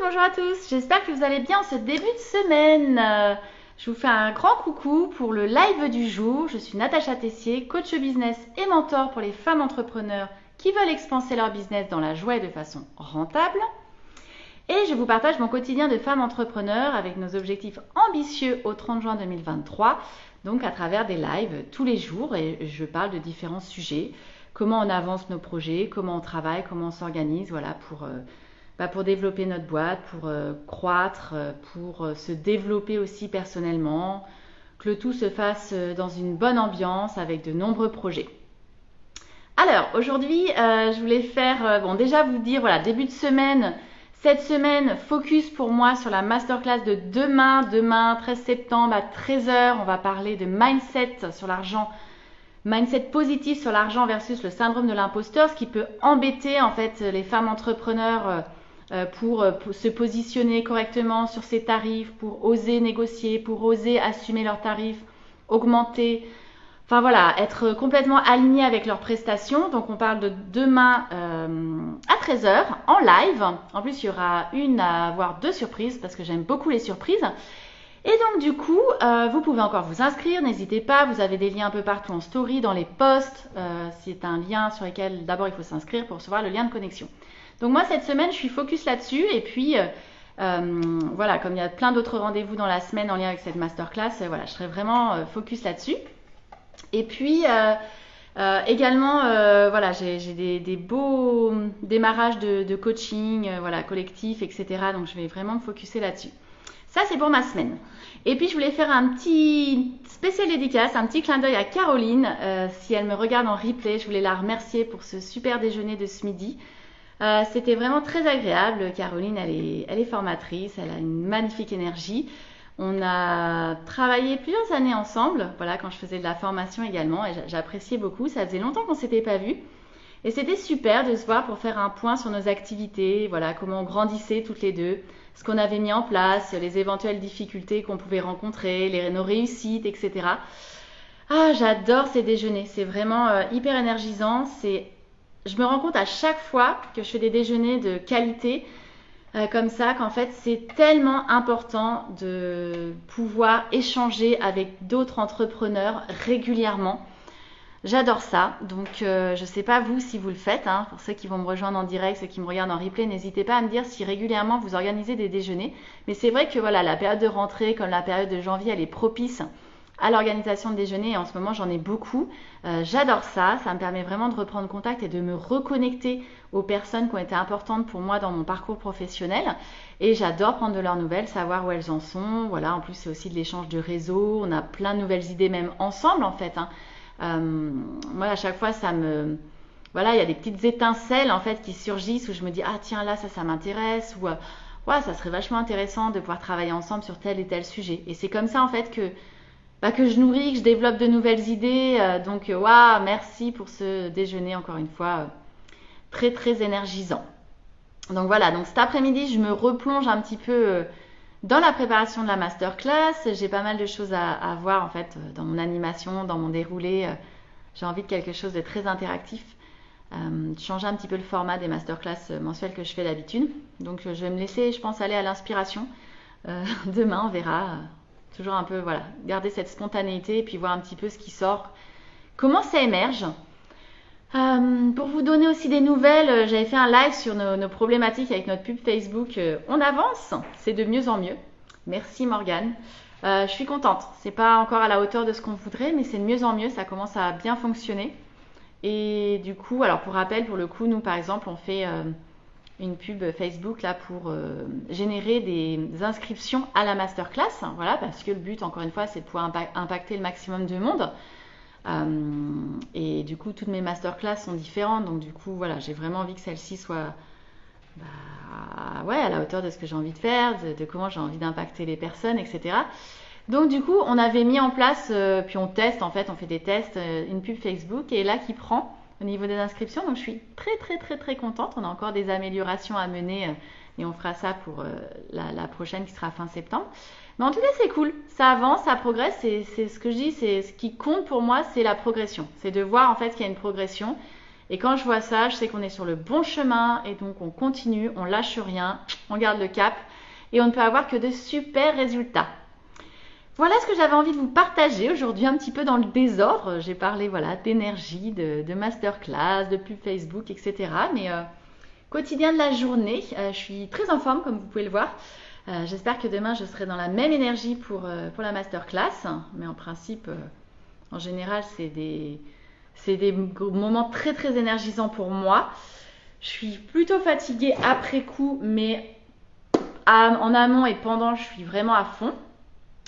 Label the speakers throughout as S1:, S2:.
S1: bonjour à tous, j'espère que vous allez bien en ce début de semaine. Je vous fais un grand coucou pour le live du jour. Je suis Natacha Tessier, coach business et mentor pour les femmes entrepreneurs qui veulent expanser leur business dans la joie et de façon rentable. Et je vous partage mon quotidien de femme entrepreneur avec nos objectifs ambitieux au 30 juin 2023, donc à travers des lives tous les jours et je parle de différents sujets, comment on avance nos projets, comment on travaille, comment on s'organise, voilà, pour développer notre boîte, pour croître, pour se développer aussi personnellement, que le tout se fasse dans une bonne ambiance avec de nombreux projets. Alors aujourd'hui, je voulais faire, déjà vous dire, voilà, début de semaine, cette semaine, focus pour moi sur la masterclass de demain 13 septembre à 13 h. On va parler de mindset sur l'argent, mindset positif sur l'argent versus le syndrome de l'imposteur, ce qui peut embêter en fait les femmes entrepreneurs pour se positionner correctement sur ses tarifs, pour oser négocier, pour oser assumer leurs tarifs, augmenter. Enfin voilà, être complètement aligné avec leurs prestations. Donc on parle de demain à 13 h en live. En plus, il y aura voire deux surprises parce que j'aime beaucoup les surprises. Et donc du coup, vous pouvez encore vous inscrire, n'hésitez pas, vous avez des liens un peu partout en story, dans les posts. C'est un lien sur lequel d'abord il faut s'inscrire pour recevoir le lien de connexion. Donc moi cette semaine, je suis focus là-dessus et puis voilà, comme il y a plein d'autres rendez-vous dans la semaine en lien avec cette masterclass, voilà, je serai vraiment focus là-dessus. Et puis également, voilà, j'ai des beaux démarrages de coaching, voilà, collectif, etc. Donc je vais vraiment me focuser là-dessus. Ça, c'est pour ma semaine. Et puis, je voulais faire un petit spécial dédicace, un petit clin d'œil à Caroline. Si elle me regarde en replay, je voulais la remercier pour ce super déjeuner de ce midi. C'était vraiment très agréable. Caroline, elle est formatrice, elle a une magnifique énergie. On a travaillé plusieurs années ensemble, voilà, quand je faisais de la formation également, et j'appréciais beaucoup. Ça faisait longtemps qu'on ne s'était pas vus. Et c'était super de se voir pour faire un point sur nos activités, voilà, comment on grandissait toutes les deux, ce qu'on avait mis en place, les éventuelles difficultés qu'on pouvait rencontrer, nos réussites, etc. Ah, j'adore ces déjeuners, c'est vraiment hyper énergisant. Je me rends compte à chaque fois que je fais des déjeuners de qualité, comme ça, qu'en fait, c'est tellement important de pouvoir échanger avec d'autres entrepreneurs régulièrement. J'adore ça, donc je ne sais pas vous si vous le faites, hein. Pour ceux qui vont me rejoindre en direct, ceux qui me regardent en replay, n'hésitez pas à me dire si régulièrement vous organisez des déjeuners. Mais c'est vrai que voilà, la période de rentrée, comme la période de janvier, elle est propice à l'organisation de déjeuners et en ce moment j'en ai beaucoup. J'adore ça, ça me permet vraiment de reprendre contact et de me reconnecter aux personnes qui ont été importantes pour moi dans mon parcours professionnel. Et j'adore prendre de leurs nouvelles, savoir où elles en sont. Voilà, en plus c'est aussi de l'échange de réseau, on a plein de nouvelles idées même ensemble en fait, hein. Moi à chaque fois voilà, il y a des petites étincelles en fait qui surgissent où je me dis ah tiens là ça m'intéresse ou ouais, ça serait vachement intéressant de pouvoir travailler ensemble sur tel et tel sujet. Et c'est comme ça en fait que je nourris, que je développe de nouvelles idées. Donc waouh, merci pour ce déjeuner encore une fois très très énergisant. Donc voilà, donc cet après-midi je me replonge un petit peu dans la préparation de la masterclass. J'ai pas mal de choses à voir en fait dans mon animation, dans mon déroulé. J'ai envie de quelque chose de très interactif. Changer un petit peu le format des masterclass mensuelles que je fais d'habitude. Donc je vais me laisser, je pense, aller à l'inspiration. Demain, on verra. Toujours un peu, voilà, garder cette spontanéité et puis voir un petit peu ce qui sort. Comment ça émerge. Pour vous donner aussi des nouvelles, j'avais fait un live sur nos problématiques avec notre pub Facebook. On avance, c'est de mieux en mieux. Merci Morgane. Je suis contente. C'est pas encore à la hauteur de ce qu'on voudrait, mais c'est de mieux en mieux. Ça commence à bien fonctionner. Et du coup, alors pour rappel, pour le coup, nous par exemple, on fait une pub Facebook là pour générer des inscriptions à la masterclass. Voilà, parce que le but, encore une fois, c'est de pouvoir impacter le maximum de monde. Et du coup, toutes mes masterclass sont différentes. Donc du coup, voilà, j'ai vraiment envie que celle-ci soit ouais, à la hauteur de ce que j'ai envie de faire, de comment j'ai envie d'impacter les personnes, etc. Donc du coup, on avait mis en place, puis on teste en fait, on fait des tests, une pub Facebook et là qui prend au niveau des inscriptions. Donc je suis très très très très contente. On a encore des améliorations à mener et on fera ça pour la prochaine qui sera fin septembre. Mais en tout cas, c'est cool. Ça avance, ça progresse. C'est ce que je dis, c'est ce qui compte pour moi, c'est la progression. C'est de voir en fait qu'il y a une progression Et quand je vois ça, je sais qu'on est sur le bon chemin et donc on continue, on lâche rien, on garde le cap et on ne peut avoir que de super résultats. Voilà ce que j'avais envie de vous partager aujourd'hui, un petit peu dans le désordre. J'ai parlé voilà, d'énergie, de masterclass, de pub Facebook, etc. Mais quotidien de la journée, je suis très en forme comme vous pouvez le voir. J'espère que demain je serai dans la même énergie pour la masterclass. Mais en principe, en général, c'est des moments très très énergisants pour moi. Je suis plutôt fatiguée après coup, mais en amont et pendant, je suis vraiment à fond.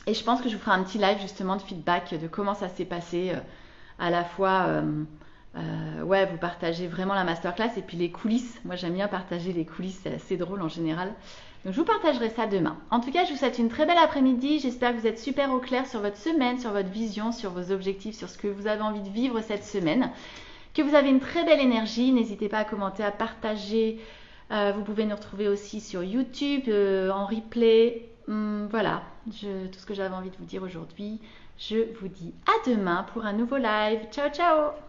S1: Et je pense que je vous ferai un petit live justement de feedback de comment ça s'est passé, à la fois ouais, vous partagez vraiment la masterclass et puis les coulisses. Moi j'aime bien partager les coulisses, c'est assez drôle en général. Donc je vous partagerai ça demain. En tout cas, je vous souhaite une très belle après-midi. J'espère que vous êtes super au clair sur votre semaine, sur votre vision, sur vos objectifs, sur ce que vous avez envie de vivre cette semaine. Que vous avez une très belle énergie. N'hésitez pas à commenter, à partager. Vous pouvez nous retrouver aussi sur YouTube, en replay. Voilà, tout ce que j'avais envie de vous dire aujourd'hui. Je vous dis à demain pour un nouveau live. Ciao, ciao!